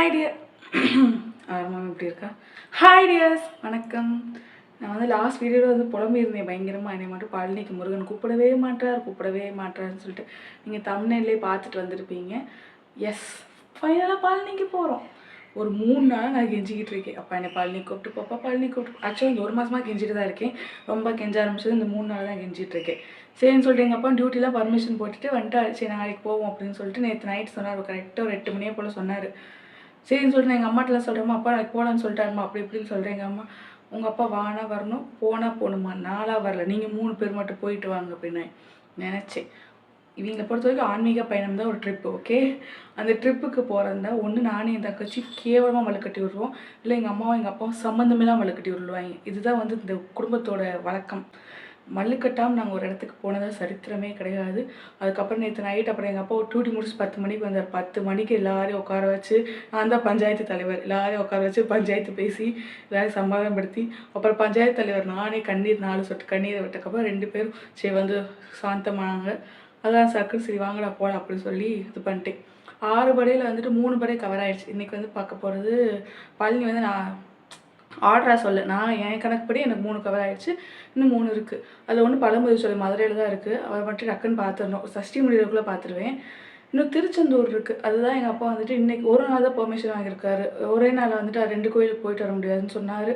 Hi dear ஆரம்பம் எப்படி இருக்கா? ஹாய் டியர்ஸ், வணக்கம். நான் வந்து லாஸ்ட் வீடியோவில் வந்து புலம்பியிருந்தேன் பயங்கரமாக. என்னை மட்டும் பழனிக்கு முருகன் கூப்பிடவே மாட்டாருன்னு சொல்லிட்டு நீங்கள் தம்ப்நெயிலே பார்த்துட்டு வந்திருப்பீங்க. எஸ், ஃபைனலாக பழனிக்கு போகிறோம். ஒரு 3 நாளாக நான் கெஞ்சிக்கிட்டு இருக்கேன். அப்பா என்னை பழனி கூப்பிட்டு போப்பா, பழனி கூப்பிட்டு. ஆக்சுவலாக இந்த 1 மாதமாக கெஞ்சிட்டு தான் இருக்கேன். ரொம்ப கெஞ்ச ஆரம்பிச்சது இந்த 3 நாள் தான் கெஞ்சிட்டு இருக்கேன். சரின்னு சொல்லிட்டு எங்கள் அப்பா டியூட்டிலாம் பர்மிஷன் போட்டுட்டு வந்துட்டு சரி நாளைக்கு போவோம் அப்படின்னு சொல்லிட்டு நேற்று நைட் சொன்னார். கரெக்டாக ஒரு 8 மணியே போல் சொன்னார். சரின்னு சொல்லிட்டு நான் எங்கள் அம்மாட்டெலாம் சொல்கிறேம்மா, அப்பா நாளைக்கு போகலான்னு சொல்லிட்டாருமா அப்படி இப்படின்னு சொல்கிறேன். எங்கள் அம்மா, உங்கள் அப்பா வானா வரணும் போனால் போகணுமா, நாளாக வரல, நீங்கள் 3 பேர் மட்டும் போயிட்டு வாங்க அப்படின்னு நினச்சேன். இவங்களை பொறுத்த வரைக்கும் ஆன்மீக பயணம் தான் ஒரு ட்ரிப்பு. ஓகே, அந்த ட்ரிப்புக்கு போகிறதா ஒன்று நானும் என் தங்கச்சி கேவலமாக வலுக்கட்டி விடுவோம், இல்லை எங்கள் அம்மாவும் எங்கள் அப்பாவும் சம்மந்தமெல்லாம் வலுக்கட்டி விடுவாங்க. இதுதான் வந்து இந்த குடும்பத்தோட வழக்கம். மல்லுக்கட்டாமல் நாங்கள் ஒரு இடத்துக்கு போனதாக சரித்திரமே கிடையாது. அதுக்கப்புறம் நேற்று நைட் அப்புறம் எங்கள் அப்பா ஒரு டியூட்டி முடிச்சு 10 மணிக்கு வந்தார். 10 மணிக்கு எல்லாரையும் உட்கார வச்சு, நான் தான் பஞ்சாயத்து தலைவர், எல்லாரையும் உட்கார வச்சு பஞ்சாயத்து பேசி எல்லாரையும் சமாதானப்படுத்தி, அப்புறம் பஞ்சாயத்து தலைவர் நானே கண்ணீர் 4 சொட்டு கண்ணீரை விட்டக்கப்புறம் 2 பேரும் சரி வந்து சாந்தமானாங்க. அதான் சர்க்கிள் சரி வாங்கடா போகலாம் அப்படின்னு சொல்லி இது பண்ணிட்டேன். 6 படையில் வந்துட்டு 3 படை கவர் ஆகிடுச்சு. இன்றைக்கி வந்து பார்க்க போகிறது பழனி வந்து நான் ஆர்டராக சொல்ல, நான் என் கணக்குப்படி எனக்கு 3 கவர் ஆகிடுச்சு, இன்னும் 3 இருக்குது. அதில் ஒன்று பழம்புது சொல்லி மதுரையில் தான் இருக்குது. அவரை மட்டும் டக்குன்னு பார்த்துடணும், சஷ்டி முடிவுக்குள்ளே பார்த்துருவேன். இன்னும் திருச்செந்தூர் இருக்குது. அதுதான் எங்கள் அப்பா வந்துட்டு இன்றைக்கி ஒரு நாள் தான் பெர்மிஷன் வாங்கியிருக்காரு. ஒரே நாள் வந்துட்டு 2 கோயிலுக்கு போயிட்டு வர முடியாதுன்னு சொன்னார்.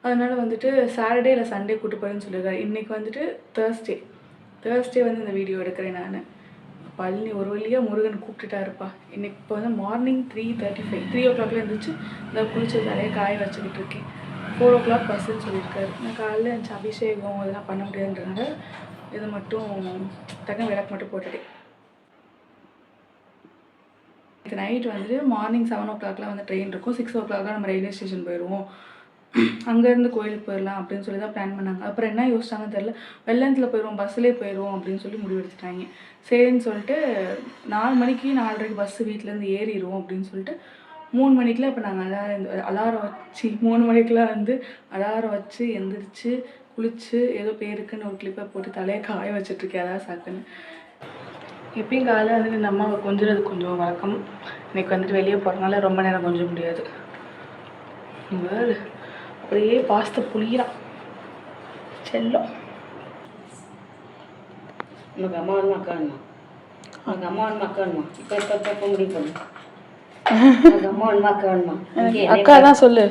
அதனால் வந்துட்டு சாட்டர்டே இல்லை சண்டே கூப்பிட்டு போகிறேன்னு சொல்லியிருக்காரு. இன்றைக்கி வந்துட்டு தேர்ஸ்டே வந்து இந்த வீடியோ எடுக்கிறேன் நான். பழனி ஒரு வழியாக முருகன் கூப்பிட்டுட்டாருப்பா. இன்றைக்கி இப்போ வந்து மார்னிங் 3:35 3 o'clock இருந்துச்சு. இந்த குளிச்ச தலையை காய வச்சுக்கிட்டு இருக்கேன். 4 o'clock பஸ்ஸுன்னு சொல்லியிருக்காரு. நான் காலையில் இருந்துச்சு அபிஷேகம் இதெல்லாம் பண்ண முடியாதுன்றனால இது மட்டும் டக்குன்னு விளக்கு மட்டும் போட்டுட்டேன். இது நைட் வந்துட்டு மார்னிங் 7 o'clockலாம் வந்து ட்ரெயின் இருக்கும். 6 o'clock நம்ம ரயில்வே ஸ்டேஷன் போயிடுவோம். அங்கேருந்து கோயிலுக்கு போயிடலாம் அப்படின்னு சொல்லி தான் பிளான் பண்ணாங்க. அப்புறம் என்ன யோசிச்சாங்கன்னு தெரில, வெள்ளத்தில் போயிடுவோம், பஸ்ஸிலே போயிடுவோம் அப்படின்னு சொல்லி முடிவு எடுத்துட்டாங்க. சரின்னு சொல்லிட்டு 4 மணிக்கு 4:30 பஸ்ஸு வீட்டிலேருந்து ஏறிடுவோம் அப்படின்னு சொல்லிட்டு 3 மணிக்கெலாம் இப்போ நாங்கள் அலாரம் வச்சு 3 மணிக்கெலாம் வந்து அலாரம் வச்சு எந்திரிச்சு குளிச்சு ஏதோ பேருக்குன்னு ஒரு கிளிப்பை போட்டு தலையை காய வச்சுட்ருக்கேன். அதான் சாக்குன்னு. எப்பயும் காலையில் வந்துட்டு இந்த அம்மாவை கொஞ்சிறது கொஞ்சம் வழக்கம். இன்றைக்கி வந்துட்டு வெளியே போகிறதுனால ரொம்ப நேரம் கொஞ்ச முடியாது. வேறு அப்படியே பாஸ்தை புளிகிறான் செல்லம். உனக்கு அம்மா வேணுமா அக்கா வேணுமா? உனக்கு அம்மா வேணுமா அக்கா வேணுமா? இப்போ முடிவு பண்ணு. உனக்கு அம்மா வேணுமா அக்கா வேணுமா? அக்கா தான் சொல்லு,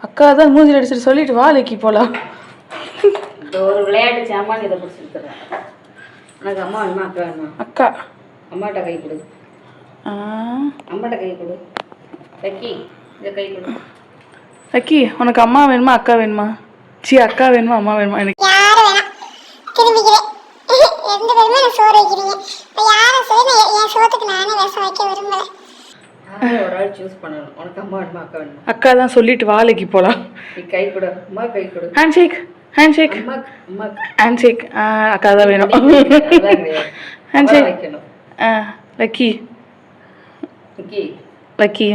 அக்கா தான் மூஞ்சில் அடிச்சுட்டு சொல்லிட்டு வா லைக்கி போகலாம். இந்த ஒரு விளையாட்டு சாமான் இதை பிடிச்சிருக்கிறேன். உனக்கு அம்மா வேணுமா அக்கா வேணுமா? அக்கா. அம்மாட்ட கை கொடு, அம்மாட்ட கை கொடு. லக்கி இதை கை கொடு. லக்கி, உனக்கு அம்மா வேணுமா அக்கா வேணுமா? அக்கா வேணுமா அம்மா வேணுமா? எனக்கு யாரும் வேணாம், திரும்பிக்கிறேன். 2 பேருமே நான் சோறு வைக்கிறீங்க. இப்போ யாரை சொல்லி என் சோத்துக்கு நானே விஷம் வைக்க விரும்பல. ஒரு ஆள் சூஸ் பண்ணணும். உனக்கு அம்மா வேணுமா அக்கா வேணுமா? அக்கா தான் சொல்லிட்டு வா லைக்கி போகலாம். நீ கை கொடு, அம்மா கை கொடு. Handshake handshake. அக்கா தான் வேணும். ஹேண்ட்ஷேக் வைக்கணும். லக்கி லக்கி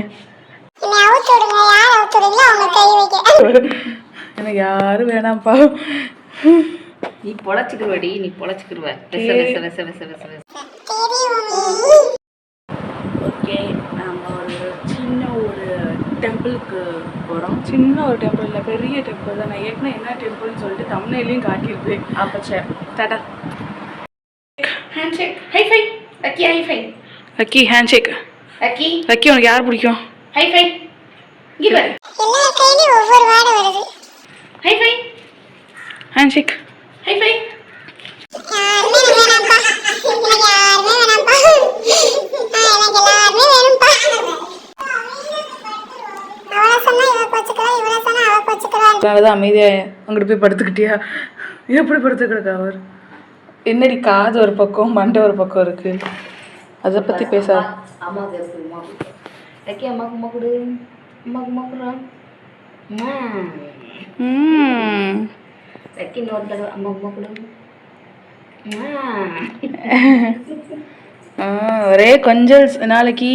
என்னை அவுத்து விடுங்க, யார் அவுத்து விடுங்களோ அவங்க கை வைக்க. எனக்கு யாரும் வேணாம்ப்பா. நீ பொழைச்சிக்கிருவடி, நீ பொழைச்சிக்கிருவ. ஓகே, நம்ம ஒரு சின்ன ஒரு டெம்பிளுக்கு போகிறோம். சின்ன ஒரு டெம்பிள் இல்லை, பெரிய டெம்பிள் தான். நான் ஏற்கனவே என்ன டெம்பிள்னு சொல்லிட்டு தமிழ்லையும் காட்டியிருப்பேன். அப்போ சரி tata. Handshake, high five. Lucky high five. Lucky handshake. Lucky உனக்கு யார் பிடிக்கும்? ஹைஃபை. இங்க பாரு, எல்லா கையிலயும் ஒவ்வொரு வார்டு வருது. ஹைஃபை. ஹேண்ட்ஷேக். ஹைஃபை. யாருமே வேணாம்ப்பா, எனக்கு யாருமே வேணாம்ப்பா, எனக்கு எல்லாருமே வேணும்ப்பா. அவளை சொன்னா இவ கோச்சுக்கலாம், இவளை சொன்னா அவ கோச்சுக்கலாம். அதனாலதான் அமைதியாக அங்கிட்டு போய் படுத்துக்கிட்டியா? எப்படி படுத்துக்கிட்டு அவர்? என்னடி காது ஒரு பக்கம் மண்டை ஒரு பக்கம் இருக்கு, அதை பற்றி பேச. அம்மாவுக்கு இருக்குமா? லக்கி அம்மாவுக்கு உமா கொடு, அம்மாவுக்கு உமா கொடுறா. லக்கி இன்னொரு தடவை அம்மாவுக்கு உமா கொடு. ஒரே கொஞ்சம் நாளைக்கு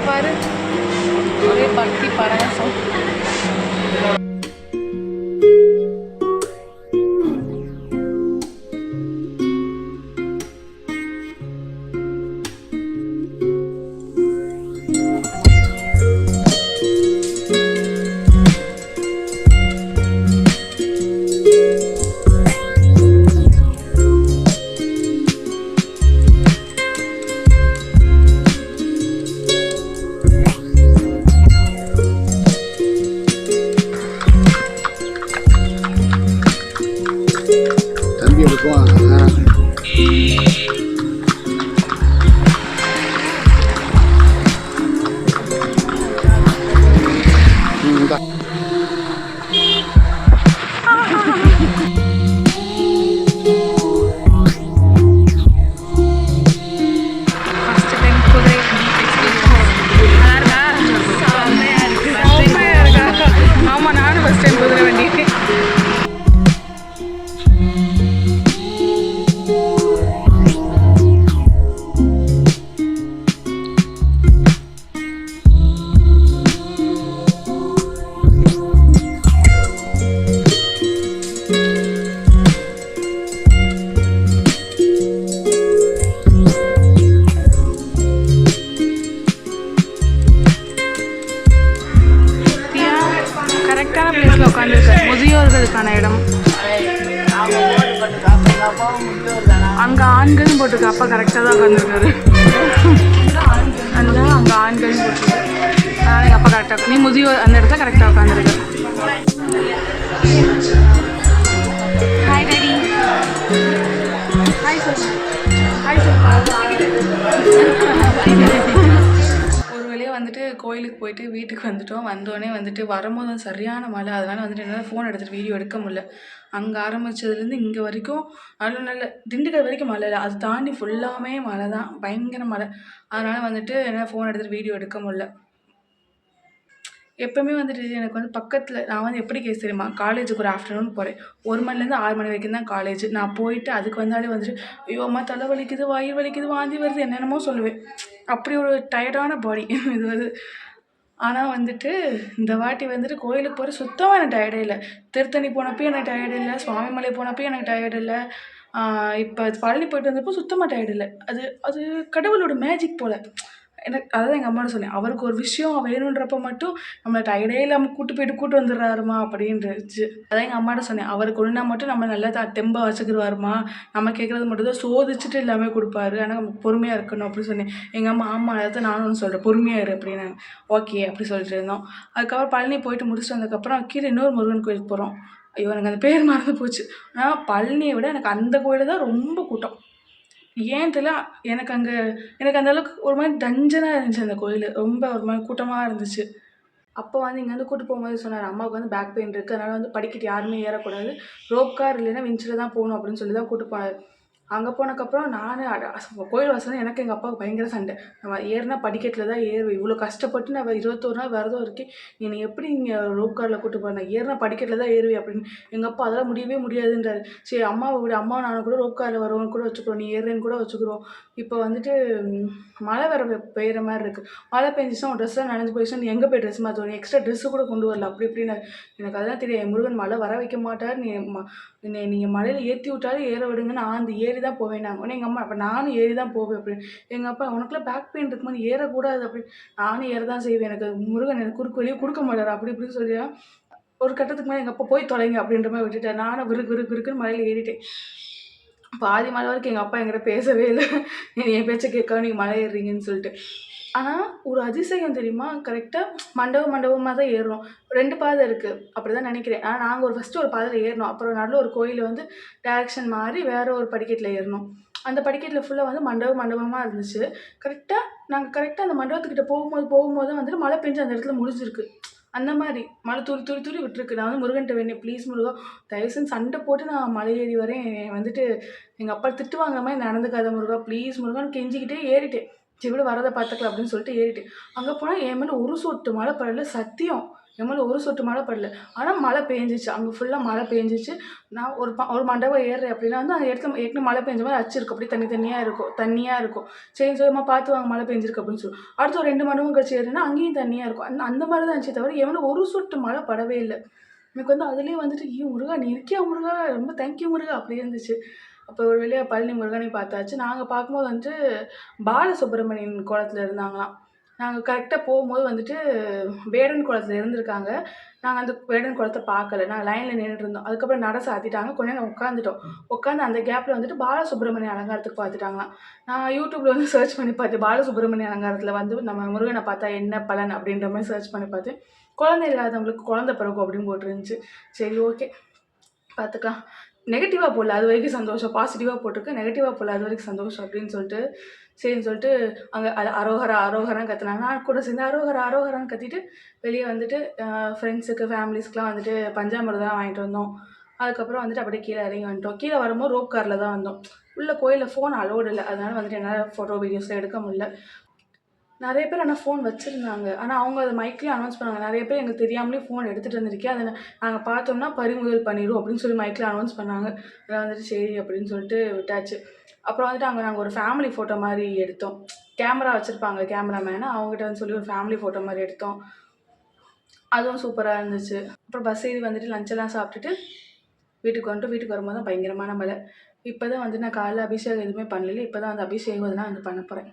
பாரு ஒரே பக்தி பரவசம். முதியோர்களுக்கான இடம். அங்கே ஆண்களும் போட்டிருக்கு. அப்பா கரெக்டாக தான் உட்காந்துருக்காரு. அங்கே ஆண்களும் போட்டிருக்கு. அதனால் எங்கள் அப்பா கரெக்டாக நீ முதியோர் அந்த இடத்துல கரெக்டாக உட்காந்துருக்கு. Hi daddy. Hi sir. Hi sir. ஒரு வழியாக வந்துட்டு கோயிலுக்கு போயிட்டு வீட்டுக்கு வந்துட்டோம். வந்தோடனே வந்துட்டு வரும்போது சரியான மழை. அதனால் வந்துட்டு என்னால் ஃபோன் எடுத்துகிட்டு வீடியோ எடுக்க முடியல. அங்கே ஆரம்பித்ததுலேருந்து இங்கே வரைக்கும் நல்ல திண்டுக்கல் வரைக்கும் மழை இல்லை, அது தாண்டி ஃபுல்லாமே மழை தான், பயங்கர மழை. அதனால் வந்துட்டு என்னால் ஃபோன் எடுத்துகிட்டு வீடியோ எடுக்க முடியல. எப்போவுமே வந்துட்டு எனக்கு வந்து பக்கத்தில் நான் வந்து எப்படி கேஸ் தெரியுமா, காலேஜுக்கு ஒரு ஆஃப்டர்நூன் போகிறேன். 1 மணிலேருந்து 6 மணி வரைக்கும் தான் காலேஜ். நான் போயிட்டு அதுக்கு வந்தாலே வந்துட்டு ஐயோ அம்மா தலை வலிக்குது, வயிறு வலிக்குது, வாந்தி வருது, என்னென்னமோ சொல்லுவேன். அப்படி ஒரு டயர்டான பாடி இது வந்து. ஆனால் வந்துட்டு இந்த வாட்டி வந்துட்டு கோயிலுக்கு போகிற சுத்தமாக எனக்கு டயர்டே இல்லை. திருத்தணி போனப்போ எனக்கு டயர்டு இல்லை, சுவாமிமலை போனப்போ எனக்கு டயர்டு இல்லை, இப்போ பழனி போயிட்டு வந்தப்போ சுத்தமாக டயர்டு இல்லை. அது அது கடவுளோட மேஜிக் போல். எனக்கு அதான் எங்கள் அம்மாட்ட சொன்னேன், அவருக்கு ஒரு விஷயம் வேணுன்றப்ப மட்டும் நம்மளை டயர்டே இல்லாமல் கூட்டு வந்துடுறாருமா அப்படின்றுச்சு. அதான் எங்கள் அம்மாட்ட சொன்னேன், அவருக்கு ஒன்றுனா மட்டும் நம்ம நல்லா தெம்பாக வச்சுக்கிடுவாருமா, நம்ம கேட்குறது மட்டும் தான் சோதிச்சுட்டு எல்லாமே கொடுப்பாரு, ஆனால் நம்ம பொறுமையாக இருக்கணும் அப்படின்னு சொன்னேன். எங்கள் அம்மா ஆமாம் அதான் நானும் ஒன்று சொல்கிறேன், பொறுமையாக இரு அப்படின்னு. ஓகே அப்படி சொல்லிட்டு இருந்தோம். அதுக்கப்புறம் பழனி போயிட்டு முடிச்சுட்டு வந்ததுக்கப்புறம் கீழே இன்னொரு முருகன் கோயிலுக்கு போகிறோம். ஐயோ எனக்கு அந்த பேர் மறந்து போச்சு. ஆனால் பழனியை விட எனக்கு அந்த கோயில் தான் ரொம்ப கூட்டம். ஏன் தெரியல, எனக்கு அந்த அளவுக்கு ஒரு மாதிரி டஞ்சனாக இருந்துச்சு அந்த கோயில். ரொம்ப ஒரு மாதிரி கூட்டமாக இருந்துச்சு. அப்போ வந்து இங்கேருந்து கூட்டு போகும்போது சொன்னார், அம்மாவுக்கு வந்து பேக் பெயின் இருக்குது, அதனால் வந்து படிக்கட்டு யாருமே ஏறக்கூடாது, ரோப் கார் இல்லைன்னா விஞ்சில் தான் போகணும் அப்படின்னு சொல்லி தான் கூட்டு போனார். அங்கே போனதுக்கப்புறம் நான் கோயில் வாசல் எனக்கு எங்கள் அப்பாவுக்கு பயங்கர சண்டை. நம்ம ஏறினா படிக்கட்டில் தான் ஏறுவேன், இவ்வளோ கஷ்டப்பட்டு நான் 21 நாள் விரதம் இருக்கேன், நீ எப்படி நீங்கள் ரோப் காரில் கூட்டு போன, ஏறினா படிக்கட்டில் தான் ஏறுவேன் அப்படின்னு. எங்கள் அப்பா அதெல்லாம் முடியவே முடியாதுன்றாரு. சரி அம்மாவை விட, அம்மா நானும் கூட ரோப் காரில் வருவோன்னு கூட வச்சுக்கிறோம், நீ ஏறுறேன்னு கூட வச்சுக்கிறோம். இப்போ வந்துட்டு மழை வர பெய்கிற மாதிரி இருக்குது, மழை பெஞ்சிச்சுன்னா உன் ட்ரெஸ்லாம் நனைஞ்சு போயிடுச்சுன்னா நீ எங்கே போய் ட்ரெஸ் மாற்றுவோம், நீ எக்ஸ்ட்ரா ட்ரெஸ்ஸு கூட கொண்டு வரல அப்படி இப்படின்னு. எனக்கு அதெல்லாம் தெரியும், முருகன் மழை வர வைக்க மாட்டார், நீங்கள் மழையில் ஏற்றி விட்டாலும் ஏற விடுங்க, நான் அந்த ஏறி தான் போவேன். நாங்கள் உடனே எங்கள் அம்மா அப்போ நானும் ஏறி தான் போவேன் அப்படின்னு. எங்கள் அப்பா உனக்குலாம் பேக் பெயின் இருக்கும்போது ஏறக்கூடாது அப்படின்னு. நானும் ஏற தான் செய்வேன், எனக்கு முருகன் எனக்கு குறுக்கு வழியே கொடுக்க மாட்டார் அப்படி இப்படின்னு சொல்லியா. ஒரு கட்டத்துக்கு மேலே எங்கள் அப்பா போய் தொலைங்க அப்படின்ற மாதிரி விட்டுட்டேன். நானும் விருக்குன்னு மழையில் ஏறிட்டேன். பாதி மழை வரைக்கும் எங்கள் அப்பா என்கிட்ட பேசவே இல்லை, என் பேச்சை கேட்காம நீங்கள் மழை ஏறுறீங்கன்னு சொல்லிட்டு. ஆனால் ஒரு அதிசயம் தெரியுமா, கரெக்டாக மண்டபமாக தான் ஏறுறோம். 2 பாதை இருக்குது அப்படி தான் நினைக்கிறேன். ஆனால் நாங்கள் ஃபஸ்ட்டு ஒரு பாதையில் ஏறினோம், அப்புறம் நடுவில் ஒரு கோயில் வந்து டேரெக்ஷன் மாறி வேறு ஒரு படிக்கட்டில் ஏறினோம். அந்த படிக்கட்டில் ஃபுல்லாக வந்து மண்டபமாக இருந்துச்சு. நாங்கள் அந்த மண்டபத்துக்கிட்ட போகும்போது வந்துட்டு மழை பெஞ்சு அந்த இடத்துல முடிஞ்சிருக்கு. அந்த மாதிரி மழை துளி விட்டுருக்கு. நான் வந்து முருகன்ட்ட வேணேன், ப்ளீஸ் முருகா தயவு செஞ்சு சண்டை போட்டு நான் மலை ஏறி வரேன், வந்துட்டு எங்கள் அப்பா திட்டுவாங்க மாதிரி நடந்துக்காத முருகா ப்ளீஸ் முருகான்னு கெஞ்சிக்கிட்டே ஏறிட்டேன். சரி விட வரதை பார்த்துக்கலாம் அப்படின்னு சொல்லிட்டு ஏறிட்டேன். அங்கே போனால் என் மேலே ஒரு சொட்டு மழை படல, சத்தியம் என் மேலே ஒரு சொட்டு மழை படல. ஆனால் மழை பெஞ்சிச்சு, அங்கே ஃபுல்லாக மழை பெஞ்சிச்சு. நான் ஒரு மண்டபம் ஏறுறேன் அப்படின்னா வந்து அந்த இடத்துல ஏற்கனவே மழை பெஞ்ச மாதிரி அச்சிருக்கும், அப்படி தண்ணியாக இருக்கும். சரி சொல்லுமா பார்த்து வாங்க மழை பெஞ்சிருக்கு அப்படின்னு சொல்லி அடுத்து ஒரு 2 மண்டபம் கழிச்சு ஏறுனா அங்கேயும் தண்ணியாக இருக்கும். அந்த மாதிரி தான் இருந்துச்சு தவிர என் மேலே ஒரு சொட்டு மழை படவே இல்லை. எனக்கு வந்து அதுலேயே வந்துட்டு ஐயோ முருகா நீ இருக்கியா முருகா, ரொம்ப தேங்க்யூ முருகா அப்படி இருந்துச்சு. அப்போ ஒரு வழியாக பழனி முருகனை பார்த்தாச்சு. நாங்கள் பார்க்கும்போது வந்துட்டு பாலசுப்ரமணியன் குளத்துல இருந்தாங்களாம். நாங்கள் கரெக்டாக போகும்போது வந்துட்டு வேடன் குளத்துல இருந்திருக்காங்க. நாங்கள் அந்த வேடன் குளத்தை பார்க்கல, நாங்கள் லைனில் நின்றுட்டு இருந்தோம். அதுக்கப்புறம் நட சாத்திட்டாங்க, கொஞ்ச நேரம் உட்காந்து அந்த கேப்பில் வந்துட்டு பாலசுப்ரமணிய அலங்காரத்துக்கு பார்த்துட்டாங்களாம். நான் யூடியூப்பில் வந்து சர்ச் பண்ணி பார்த்தேன், பாலசுப்ரமணிய அலங்காரத்தில் வந்து நம்ம முருகனை பார்த்தா என்ன பலன் அப்படின்ற மாதிரி சர்ச் பண்ணி பார்த்தேன். குழந்தை இல்லாதவங்களுக்கு குழந்தை பிறக்கும் அப்படின்னு போட்டுருந்துச்சு. சரி ஓகே பார்த்துக்கலாம், நெகட்டிவாக போடல அது வரைக்கும் சந்தோஷம், பாசிட்டிவாக போட்டிருக்கு, நெகட்டிவாக போடல அது வரைக்கும் சந்தோஷம் அப்படின்னு சொல்லிட்டு சரின்னு சொல்லிட்டு அங்கே அரோகரான்னு கற்றுனாங்க. நான் கூட சேர்ந்து அரோகரான்னு கத்திட்டு வெளியே வந்துட்டு ஃப்ரெண்ட்ஸுக்கு ஃபேமிலிஸ்க்கெலாம் வந்துட்டு பஞ்சாமிர்தம் வாங்கிட்டு வந்தோம். அதுக்கப்புறம் வந்துட்டு அப்படியே கீழே இறங்கி வந்துட்டோம். கீழே வரும்போது ரோப் காரில் தான் வந்தோம். உள்ள கோயிலில் ஃபோன் அலோடு இல்லை, அதனால் வந்துட்டு என்னால் ஃபோட்டோ வீடியோஸ்லாம் எடுக்க முடியல. நிறைய பேர் ஆனால் ஃபோன் வச்சுருந்தாங்க, ஆனால் அவங்க அதை மைக்லேயும் அனௌன்ஸ் பண்ணாங்க, நிறைய பேர் எங்களுக்கு தெரியாமலே ஃபோன் எடுத்துகிட்டு வந்திருக்கேன், அதை நாங்கள் பார்த்தோம்னா பறிமுதல் பண்ணிடும் அப்படின்னு சொல்லி மைக்கில் அனௌன்ஸ் பண்ணாங்க. அதான் வந்துட்டு சரி அப்படின்னு சொல்லிட்டு விட்டாச்சு. அப்புறம் வந்துட்டு அங்கே நாங்கள் ஒரு ஃபேமிலி ஃபோட்டோ மாதிரி எடுத்தோம். கேமரா வச்சுருப்பாங்க கேமராமேனு, அவங்ககிட்ட வந்து சொல்லி ஒரு ஃபேமிலி ஃபோட்டோ மாதிரி எடுத்தோம். அதுவும் சூப்பராக இருந்துச்சு. அப்புறம் பஸ் ஏறி வந்துட்டு லஞ்செல்லாம் சாப்பிட்டுட்டு வீட்டுக்கு வரும்போது தான் பயங்கரமான மழை. இப்போ தான் வந்து நான் காலைல அபிஷேகம் எதுவுமே பண்ணல, இப்போ தான் வந்து அபிஷேகம் இதெல்லாம் வந்து பண்ண போகிறேன்.